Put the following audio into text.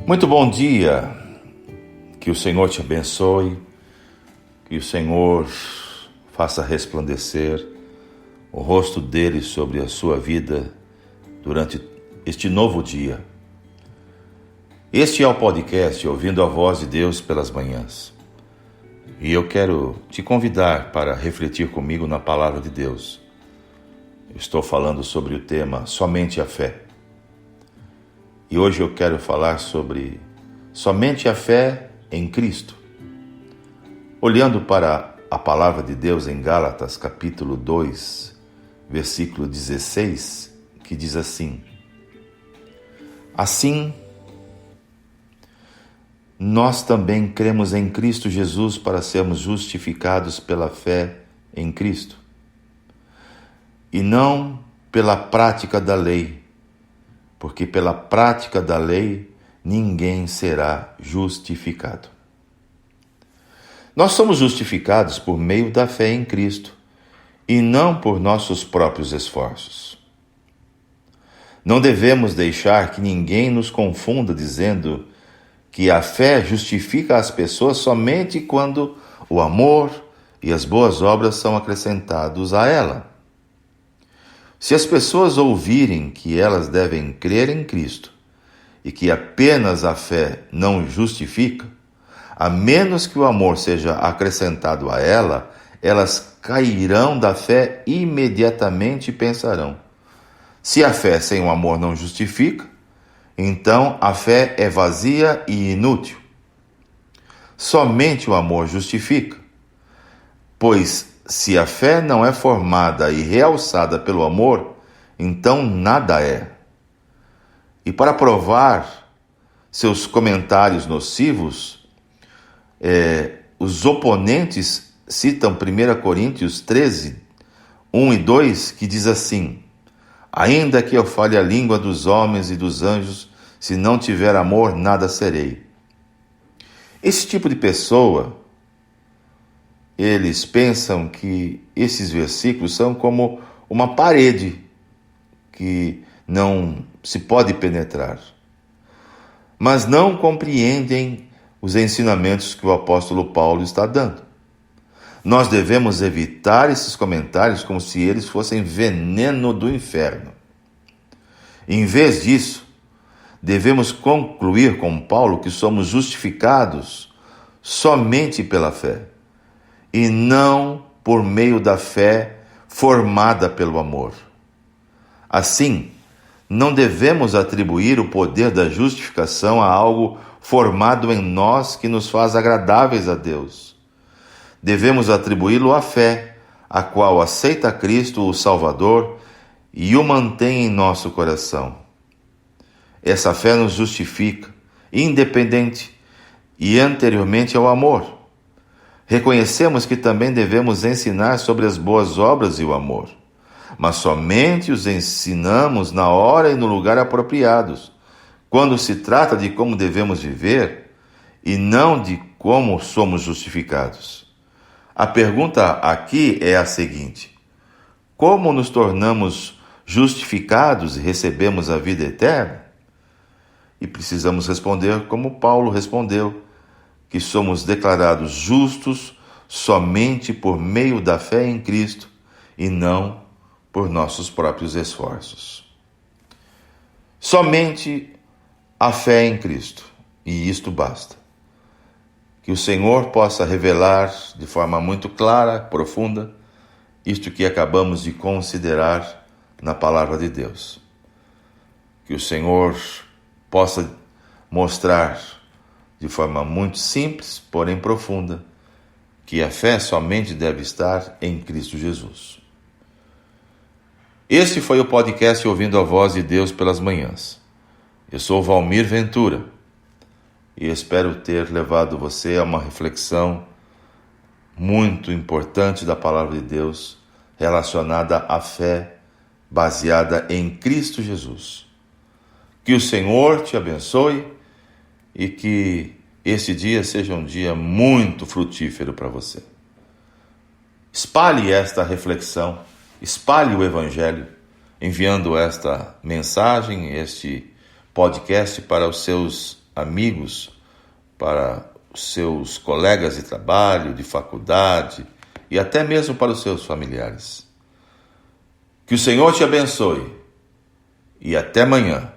Muito bom dia, que o Senhor te abençoe, que o Senhor faça resplandecer o rosto dele sobre a sua vida durante este novo dia. Este é o podcast Ouvindo a Voz de Deus pelas Manhãs. E eu quero te convidar para refletir comigo na Palavra de Deus. Eu estou falando sobre o tema Somente a Fé. E hoje eu quero falar sobre somente a fé em Cristo. Olhando para a Palavra de Deus em Gálatas capítulo 2, versículo 16, que diz assim: Assim, nós também cremos em Cristo Jesus para sermos justificados pela fé em Cristo, e não pela prática da lei, porque pela prática da lei ninguém será justificado. Nós somos justificados por meio da fé em Cristo e não por nossos próprios esforços. Não devemos deixar que ninguém nos confunda dizendo que a fé justifica as pessoas somente quando o amor e as boas obras são acrescentados a ela. Se as pessoas ouvirem que elas devem crer em Cristo e que apenas a fé não justifica, a menos que o amor seja acrescentado a ela, elas cairão da fé imediatamente e pensarão: se a fé sem o amor não justifica, então a fé é vazia e inútil. Somente o amor justifica, pois se a fé não é formada e realçada pelo amor, então nada é. E para provar seus comentários nocivos, os oponentes citam 1 Coríntios 13, 1 e 2, que diz assim: ainda que eu fale a língua dos homens e dos anjos, se não tiver amor, nada serei. Esse tipo de pessoa, eles pensam que esses versículos são como uma parede que não se pode penetrar, mas não compreendem os ensinamentos que o apóstolo Paulo está dando. Nós devemos evitar esses comentários como se eles fossem veneno do inferno. Em vez disso, devemos concluir com Paulo que somos justificados somente pela fé, e não por meio da fé formada pelo amor. Assim, não devemos atribuir o poder da justificação a algo formado em nós que nos faz agradáveis a Deus. Devemos atribuí-lo à fé, a qual aceita Cristo, o Salvador, e o mantém em nosso coração. Essa fé nos justifica, independente e anteriormente ao amor. Reconhecemos que também devemos ensinar sobre as boas obras e o amor, mas somente os ensinamos na hora e no lugar apropriados, quando se trata de como devemos viver e não de como somos justificados. A pergunta aqui é a seguinte: como nos tornamos justificados e recebemos a vida eterna? E precisamos responder como Paulo respondeu, que somos declarados justos somente por meio da fé em Cristo e não por nossos próprios esforços. Somente a fé em Cristo, e isto basta. Que o Senhor possa revelar de forma muito clara, profunda, isto que acabamos de considerar na Palavra de Deus. Que o Senhor possa mostrar de forma muito simples, porém profunda, que a fé somente deve estar em Cristo Jesus. Este foi o podcast Ouvindo a Voz de Deus pelas Manhãs. Eu sou Valmir Ventura e espero ter levado você a uma reflexão muito importante da Palavra de Deus relacionada à fé baseada em Cristo Jesus. Que o Senhor te abençoe e que esse dia seja um dia muito frutífero para você. Espalhe esta reflexão, espalhe o Evangelho, enviando esta mensagem, este podcast para os seus amigos, para os seus colegas de trabalho, de faculdade e até mesmo para os seus familiares. Que o Senhor te abençoe e até amanhã,